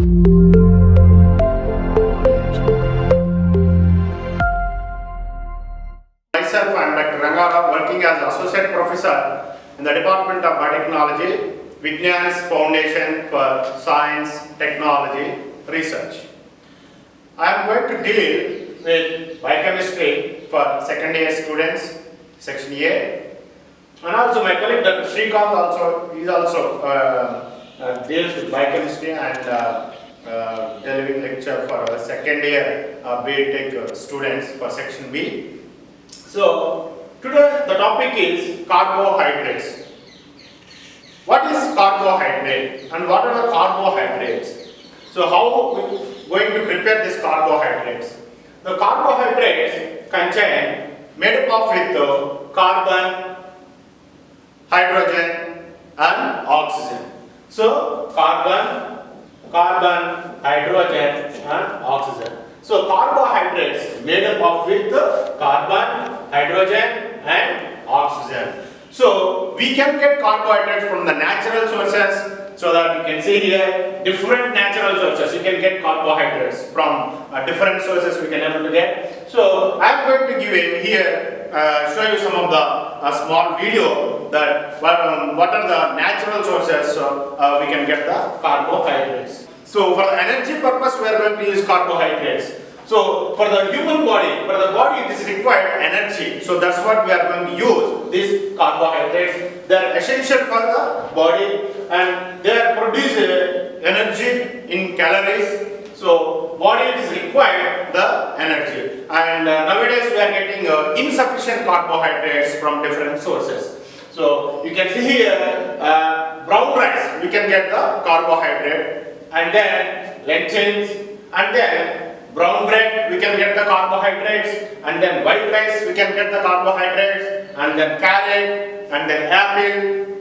Myself, I am Dr. Rangara, working as Associate Professor in the Department of Biotechnology, Vignan's Foundation for Science, Technology, Research. I am going to deal with biochemistry for second year students, section A, and also my colleague Dr. Srikanth deals with biochemistry and delivering lecture for our second year BTech students for section B. So today the topic is carbohydrates. What is carbohydrate and what are the carbohydrates? So how we going to prepare these carbohydrates? The carbohydrates contain made up of with carbon, hydrogen and oxygen. So carbon, hydrogen and oxygen. So carbohydrates made up of with carbon, hydrogen and oxygen. So we can get carbohydrates from the natural sources, so that you can see here different natural sources. You can get carbohydrates from different sources we can able to get. So I am going to give it here, show you some of the small video that what are the natural sources so we can get the carbohydrates. So for the energy purpose we are going to use carbohydrates. So for the human body, it is required energy. So that's what we are going to use these carbohydrates. They are essential for the body and they are produce energy in calories. So body is required the energy. And nowadays we are getting insufficient carbohydrates from different sources. So you can see here brown rice we can get the carbohydrate, and then lentils, and then brown bread we can get the carbohydrates, and then white rice we can get the carbohydrates, and then carrot, and then apple,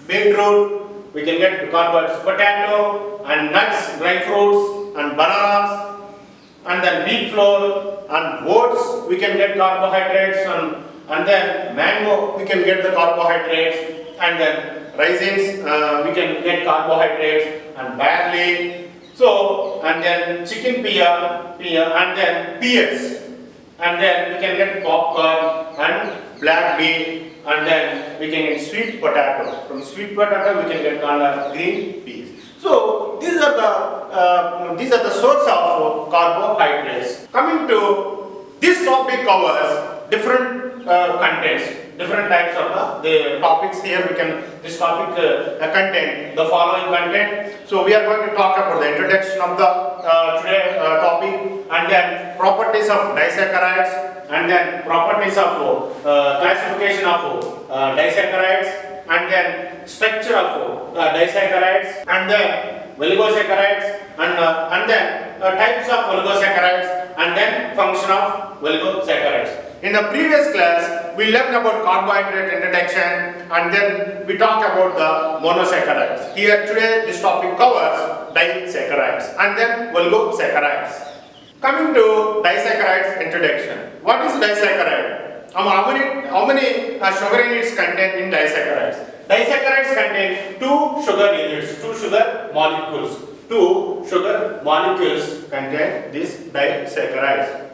beetroot we can get the carbohydrates, potato and nuts, dry fruits and bananas, and then wheat flour and oats we can get carbohydrates, and then mango we can get the carbohydrates, and then raisins we can get carbohydrates, and barley. So, and then chicken pea, and then peas, and then we can get popcorn and black bean, and then we can get sweet potato. From sweet potato we can get green peas. So these are the source of carbohydrates. Coming to this topic covers different contents. Different types of the topics here. We can this topic contain the following content. So we are going to talk about the introduction of the today topic, and then properties of disaccharides, and then properties of classification of disaccharides, and then structure of disaccharides, and then oligosaccharides, and then types of oligosaccharides, and then function of oligosaccharides. In the previous class, we learned about carbohydrate introduction, and then we talked about the monosaccharides. Here today this topic covers disaccharides and then oligosaccharides. Coming to disaccharides introduction. What is disaccharide? How many sugar units contain in disaccharides? Disaccharides contain two sugar units, two sugar molecules. Two sugar molecules contain these disaccharides.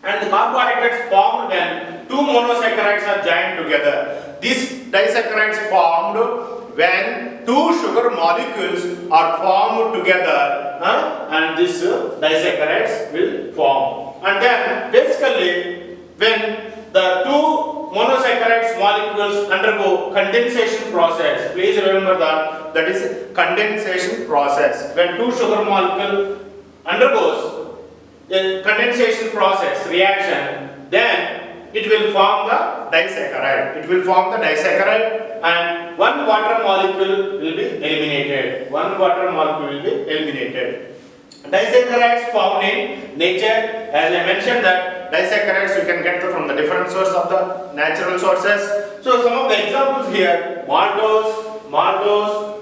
And the carbohydrates formed when two monosaccharides are joined together. These disaccharides formed when two sugar molecules are formed together, and these disaccharides will form. And then basically when the two monosaccharides molecules undergo condensation process, please remember that is condensation process. When two sugar molecule undergoes a condensation process reaction, then it will form the disaccharide. It will form the disaccharide, and one water molecule will be eliminated. One water molecule will be eliminated. Disaccharides found in nature, as I mentioned that disaccharides you can get from the different source of the natural sources. So some of the examples here: maltose,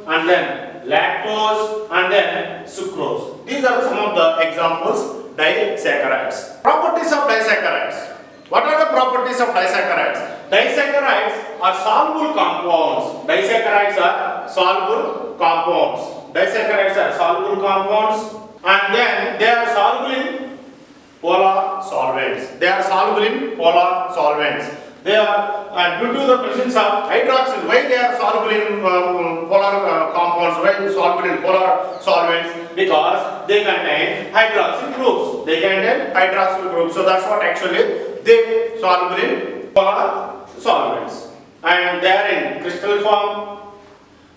and then lactose, and then sucrose. These are some of the examples. Disaccharides. Properties of disaccharides. What are the properties of disaccharides? Disaccharides are soluble compounds. Disaccharides are are soluble compounds. Disaccharides are soluble compounds, and then they are soluble in polar solvents. They are soluble in polar solvents. They are, due to the presence of hydroxyl. Why they are soluble in polar compounds? Why soluble in polar solvents? Because they contain hydroxyl groups. They contain hydroxyl groups. So that's what actually they soluble in polar solvents. And they are in crystal form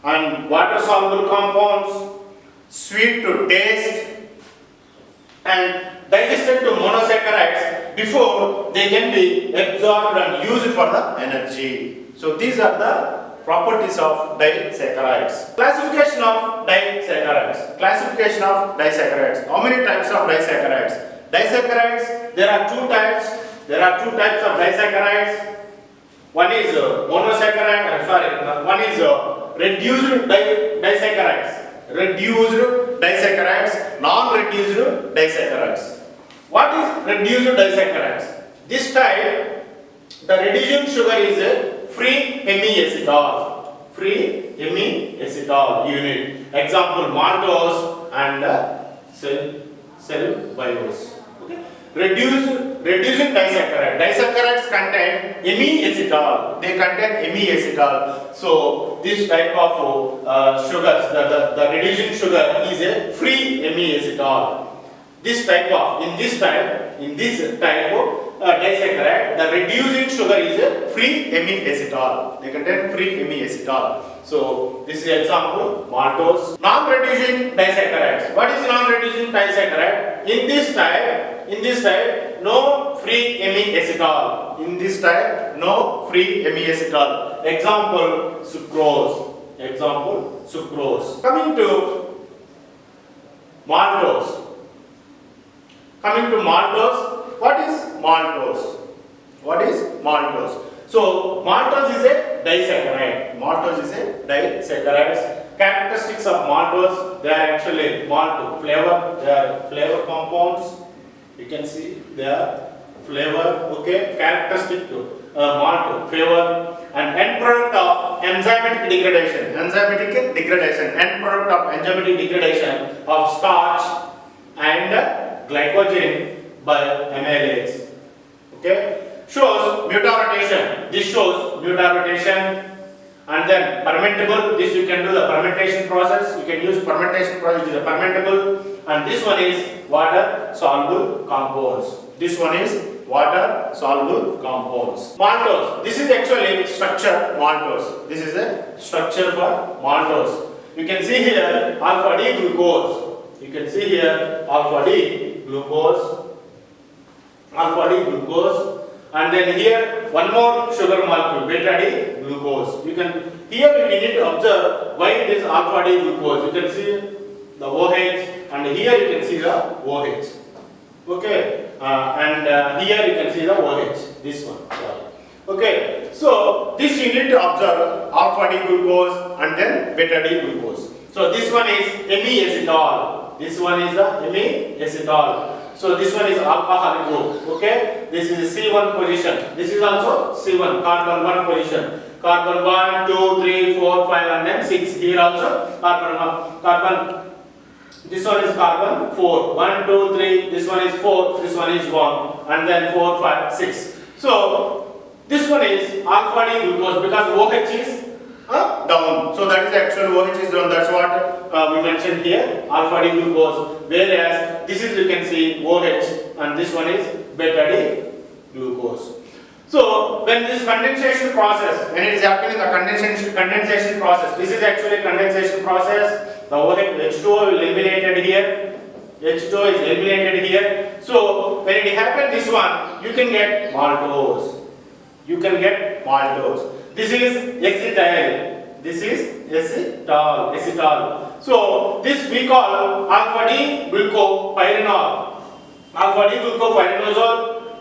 and water soluble compounds, sweet to taste, and digested to monosaccharides before they can be absorbed and used for the energy. So these are the properties of disaccharides. Classification of disaccharides. Classification of disaccharides. How many types of disaccharides? Disaccharides, there are two types. There are two types of disaccharides. One is monosaccharide, one is reduced disaccharides. Reduced disaccharides, non-reduced disaccharides. What is reduced disaccharides? This type, the reducing sugar is free hemiacetal. Free hemiacetal unit. Example, maltose and cellulose. Okay. Reducing disaccharide. Disaccharides contain hemiacetal. They contain hemiacetal. So this type of sugars, the reducing sugar is a free hemiacetal. In this type of disaccharide, the reducing sugar is a free hemiacetal. They contain free hemiacetal. So this is example, maltose. Non-reducing disaccharides. What is non-reducing disaccharide? In this type, no free hemiacetal. In this type, no free hemiacetal. Example, sucrose. Coming to maltose. What is maltose? So maltose is a disaccharide. Characteristics of maltose, they are actually malt flavor. They are flavor compounds. You can see they are flavor. Okay, characteristic to malt flavor and end product of enzymatic degradation. End product of enzymatic degradation of starch and glycogen by amylase. Okay, shows mutation. This shows mutation. And then fermentable. This you can do the fermentation process. You can use fermentation process. It is a fermentable. And this one is water soluble compounds. Maltose. This is actually structure maltose. This is a structure for maltose. You can see here alpha D glucose. Alpha D glucose. And then here one more sugar molecule, beta D glucose. Here we need to observe why it is alpha D glucose. You can see the OH, and here you can see the OH. Okay, and here you can see the OH. This one. Okay, so this you need to observe alpha D glucose and then beta D glucose. So this one is hemiacetal. So this one is alcoholic group. Okay, this is C1 position. This is also C1, carbon 1 position. Carbon 1, 2, 3, 4, 5 and then 6. Here also carbon. This one is carbon 4. 1, 2, 3. This one is 4. This one is 1. And then 4, 5, 6. So this one is alpha D glucose because OH is down. So that is the actual OH is down. That's what we mentioned here, alpha D glucose. Whereas this is, you can see OH, and this one is beta D glucose. So when this condensation process, when it is happening the condensation process, this is actually condensation process. The H2O will eliminated here. H2O is eliminated here. So when it happens this one, you can get maltose. This is acetal. So this we call alpha D glucopyranol.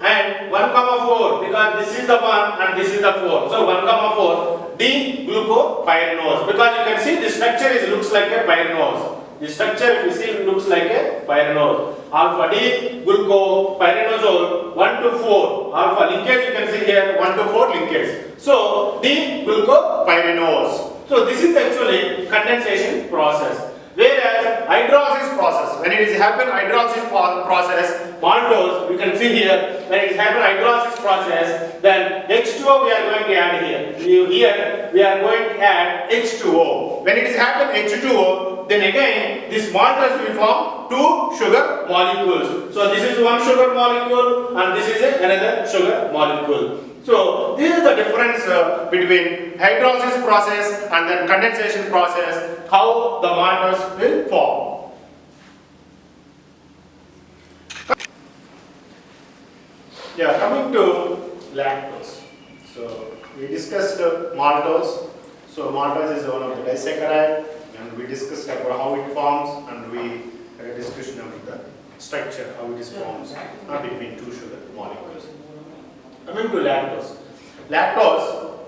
And 1,4 because this is the 1 and this is the 4. So 1,4 D glucopyranose because you can see the structure looks like a pyranose. The structure if you see looks like a pyranose. Alpha D glucopyranose 1 to 4. Alpha linkage you can see here 1 to 4 linkage. So D glucopyranose. So this is actually condensation process. Whereas hydrolysis process, when it is happen hydrolysis process, maltose, you can see here, when it is happen hydrolysis process, then H2O we are going to add here. Here we are going to add H2O. When it is happen H2O, then again this maltose will form two sugar molecules. So this is one sugar molecule and this is another sugar molecule. So this is the difference between hydrolysis process and then condensation process, how the maltose will form. Yeah, coming to lactose. So we discussed maltose. So maltose is one of the disaccharide, and we discussed about how it forms, and we had a discussion about the structure, how it is formed between two sugar molecules. Coming to lactose. Lactose,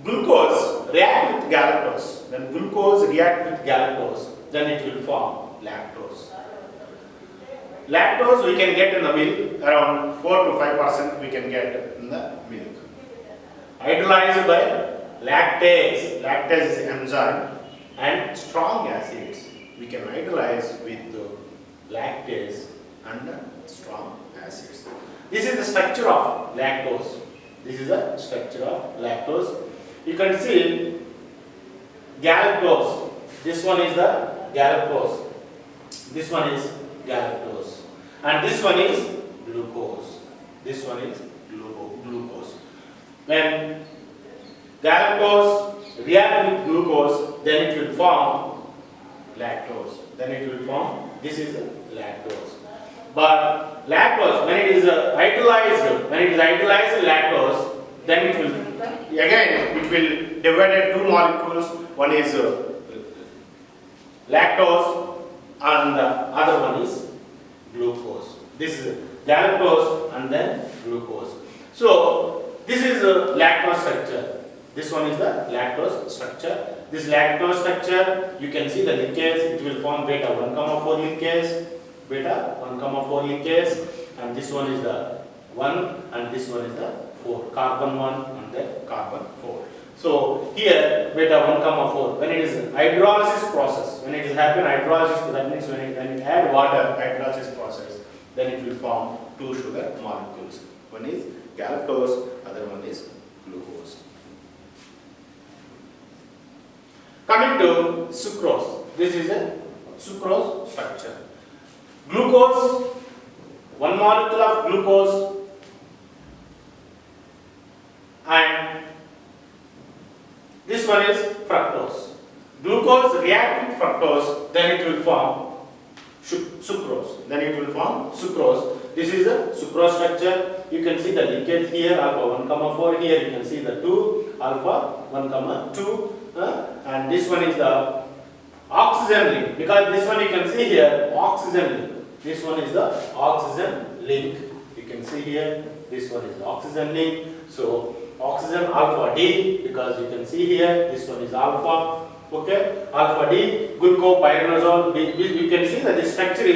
glucose react with galactose. When glucose react with galactose, then it will form lactose. Lactose we can get in the milk, around 4 to 5% we can get in the milk. Hydrolyzed by lactase. Lactase is enzyme and strong acids. We can hydrolyze with lactase and strong acids. This is the structure of lactose. This is the structure of lactose. You can see galactose. This one is the galactose. This one is galactose. And this one is glucose. This one is glucose. When galactose react with glucose, then it will form lactose. Then it will form, this is lactose. But lactose, when it is hydrolyzed lactose, then it will, again, it will divide into two molecules. One is lactose and the other one is glucose. This is galactose and then glucose. So this is a lactose structure. This one is the lactose structure. This lactose structure, you can see the linkage, it will form beta 1,4 linkage, beta 1,4 linkage, and this one is the 1 and this one is the 4, carbon 1 and then carbon 4. So here beta 1,4, when it is hydrolysis process, when it is happen hydrolysis, that means when it add water, hydrolysis process, then it will form two sugar molecules. One is galactose, other one is glucose. Coming to sucrose, this is a sucrose structure. Glucose, one molecule of glucose, and this one is fructose. Glucose react with fructose, then it will form sucrose. Then it will form sucrose. This is a sucrose structure. You can see the linkage here, alpha 1,4. Here you can see the 2, alpha 1,2. And this one is the oxygen link, because this one you can see here, oxygen link. This one is the oxygen link. You can see here, this one is the oxygen link. So oxygen alpha D, because you can see here, this one is alpha. Okay, alpha D, glucopyranozole. You can see that this structure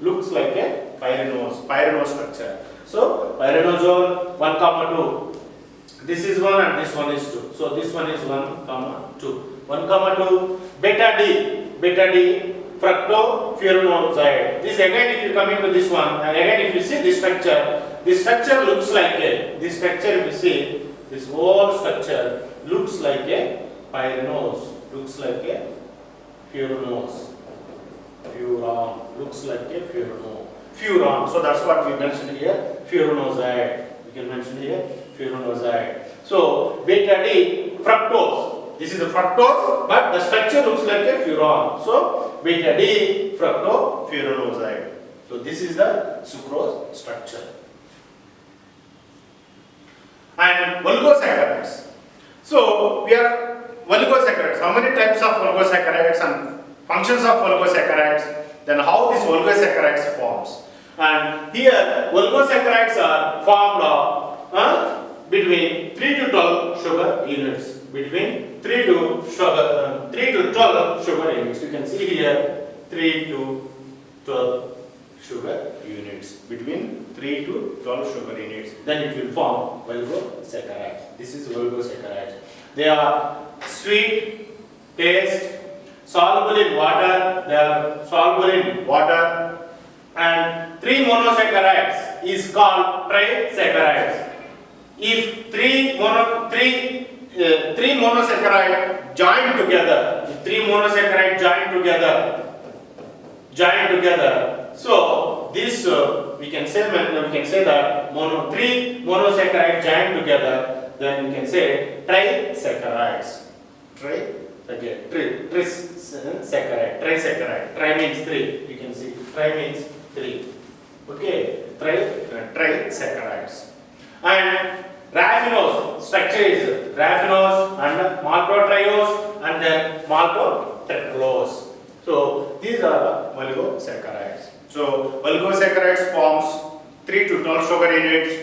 looks like a pyranose structure. So pyranozole 1,2. This is 1 and this one is 2. So this one is 1, 2. 1, 2. Beta D, fructofuranoxide. This again, if you come into this one, and again if you see this structure looks like a, this structure if you see, this whole structure looks like a pyranose, looks like a furanose. Furan, looks like a furan. So that's what we mentioned here, furanoside. We can mention here, furanoside. So beta D, fructose. This is the fructose, but the structure looks like a furan. So beta D, fructofuranoside. So this is the sucrose structure. And oligosaccharides. So we are oligosaccharides. How many types of oligosaccharides and functions of oligosaccharides? Then how this oligosaccharides forms? And here oligosaccharides are formed between 3 to 12 sugar units. Between 3 to 12 sugar units. You can see here 3 to 12 sugar units. Between 3 to 12 sugar units. Then it will form oligosaccharides. This is oligosaccharides. They are sweet taste, soluble in water, they are soluble in water, and 3 monosaccharides is called trisaccharides. If three monosaccharide join together, so this we can say that 3 monosaccharide join together, then we can say trisaccharides. Trisaccharide. Tri means 3. You can see tri means 3. Okay, trisaccharides. And raffinose structure is raffinose and maltotriose and then maltotetrulose. So these are the oligosaccharides. So oligosaccharides forms 3 to 12 sugar units.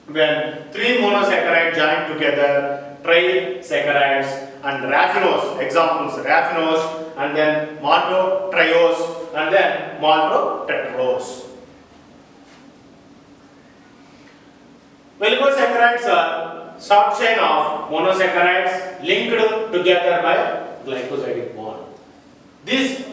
When 3 monosaccharides join together, trisaccharides, and raffinose, examples raffinose and then maltotriose and then maltotetrulose. Oligosaccharides are short chain of monosaccharides linked together by glycosidic bond. These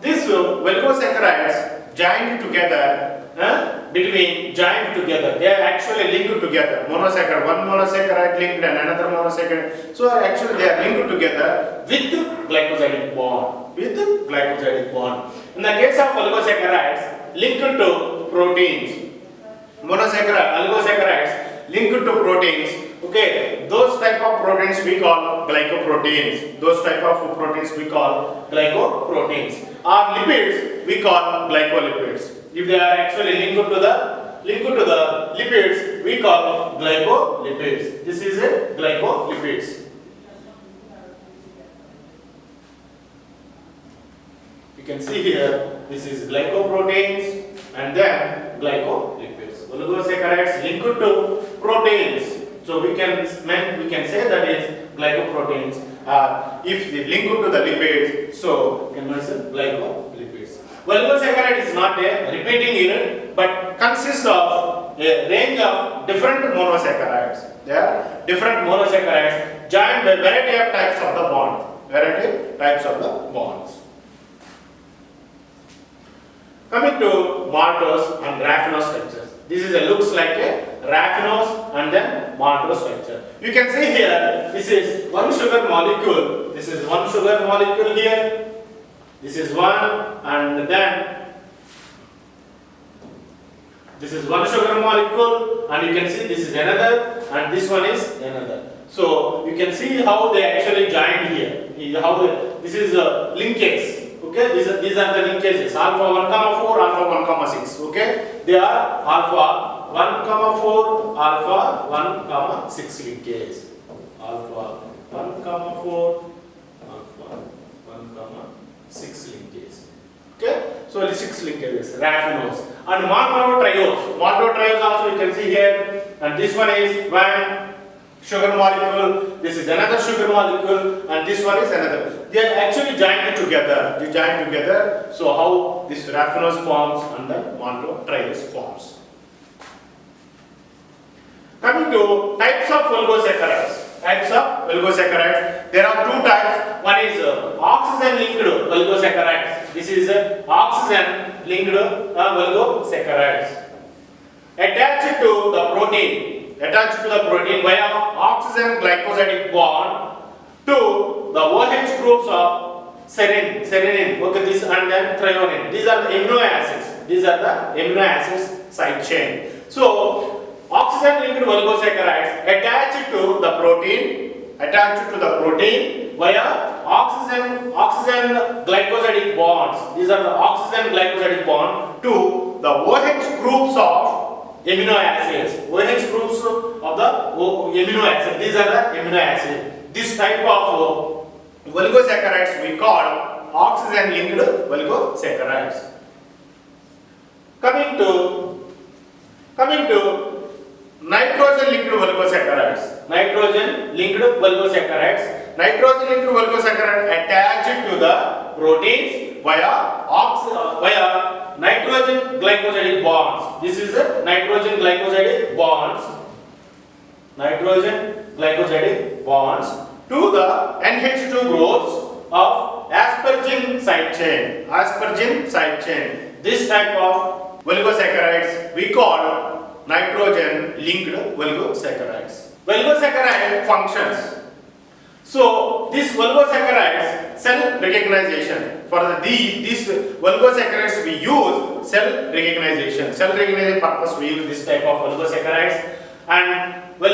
oligosaccharides joined together, they are actually linked together. One monosaccharide linked and another monosaccharide. So actually they are linked together with glycosidic bond. In the case of oligosaccharides, linked to proteins. Oligosaccharides linked to proteins. Okay, those type of proteins we call glycoproteins. Or lipids we call glycolipids. If they are actually linked to the lipids, we call glycolipids. This is a glycolipids. You can see here, this is glycoproteins and then glycolipids. Oligosaccharides linked to proteins. So we can say that is glycoproteins. If they link to the lipids, so we can mention glycolipids. Oligosaccharide is not a repeating unit, but consists of a range of different monosaccharides. There are different monosaccharides joined by variety of types of the bonds. Coming to maltose and raffinose structures. This looks like a raffinose and then maltose structure. You can see here, this is one sugar molecule. This is one sugar molecule here. This is one, and then this is one sugar molecule, and you can see this is another, and this one is another. So you can see how they actually joined here. This is a linkage. Okay, these are the linkages. Alpha 1,4, alpha 1,6. Okay, they are alpha 1,4, alpha 1,6 linkage. Alpha 1,4, alpha 1,6 linkage. Okay, so the 6 linkages, raffinose and maltotriose. Maltotriose also you can see here, and this one is one sugar molecule, this is another sugar molecule, and this one is another. They are actually joined together. So how this raffinose forms and the maltotriose forms. Coming to types of oligosaccharides. There are two types. One is oxygen-linked oligosaccharides. This is oxygen-linked oligosaccharides. Attached to the protein via oxygen glycosidic bond to the OH groups of serine, okay, this and then threonine. These are the amino acids side chain. So oxygen-linked oligosaccharides attached to the protein via oxygen glycosidic bonds. These are the oxygen glycosidic bond to the OH groups of amino acids. OH groups of the amino acids. These are the amino acids. This type of oligosaccharides we call oxygen-linked oligosaccharides. Coming to nitrogen-linked oligosaccharides. Nitrogen-linked oligosaccharides attached to the proteins via nitrogen glycosidic bonds. This is a nitrogen glycosidic bonds to the NH2 growth of aspargine side chain. Aspargine side chain. This type of oligosaccharides we call nitrogen linked oligosaccharides. Oligosaccharide functions. So this oligosaccharides cell recognition. For these oligosaccharides we use cell recognition. Cell recognition purpose we use this type of oligosaccharides, and the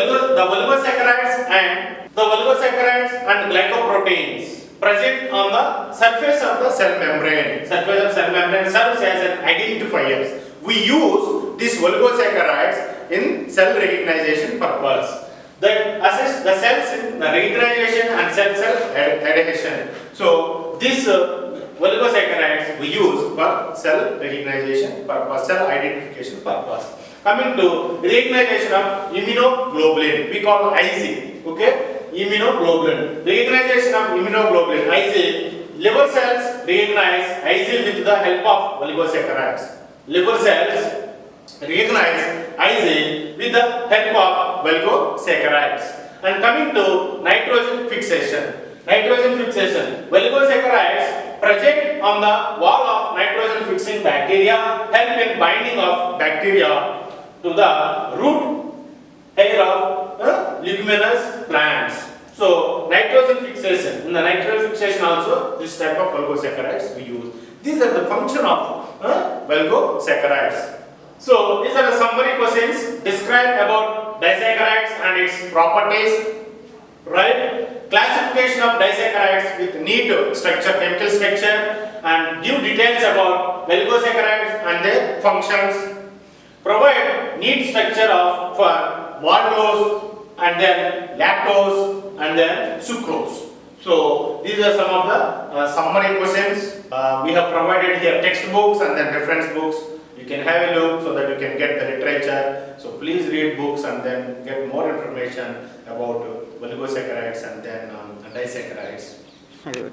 oligosaccharides and glycoproteins present on the surface of the cell membrane. Surface of cell membrane serves as an identifiers. We use these oligosaccharides in cell recognition purpose that assist the cells in the recognition and cell adhesion. So these oligosaccharides we use for cell recognition purpose, cell identification purpose. Coming to recognition of immunoglobulin, we call IgG. Okay, immunoglobulin. Recognition of immunoglobulin IgG. Liver cells recognize IgG with the help of oligosaccharides. Liver cells recognize IgG with the help of oligosaccharides. And coming to nitrogen fixation. Nitrogen fixation. Oligosaccharides present on the wall of nitrogen fixing bacteria help in binding of bacteria to the root hair of leguminous plants. So nitrogen fixation. In the nitrogen fixation also this type of oligosaccharides we use. These are the function of oligosaccharides. So these are the summary questions. Describe about disaccharides and its properties. Right? Classification of disaccharides with neat structure, chemical structure, and give details about oligosaccharides and their functions. Provide neat structure of for maltose and then lactose and then sucrose. So these are some of the summary questions. We have provided here textbooks and then reference books. You can have a look so that you can get the literature. So please read books and then get more information about oligosaccharides and then disaccharides. Okay.